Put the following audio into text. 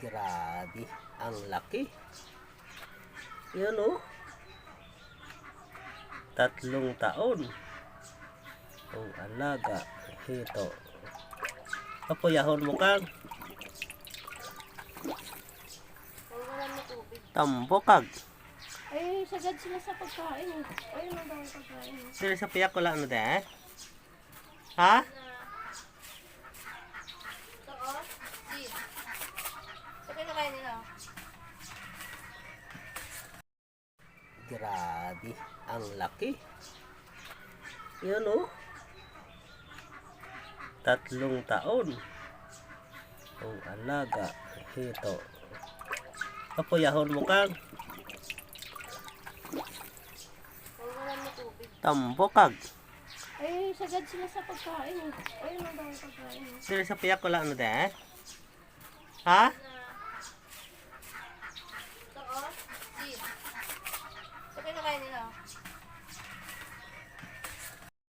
Grabe, ang laki. Yan o. 3 taon. Ang alaga. Ito. Kapuyahon mo kang. Tambokag. Ay, sagad sila sa pagkain. Ay, ano daw ang pagkain? Sila sa piyak ko lang ano de? Ha? Ito, oh. Seed. Sabi na kayo nila. Grabe, ang laki. Yan o. 3 taon. Ang alaga. Ito. Kapuyahon mo kang. Wala mo tubig. Tambokag. Ay, sagad sila sa pagkain. Ay, ano daw ang pagkain? Sila sa piyak ko lang ano de? Ha?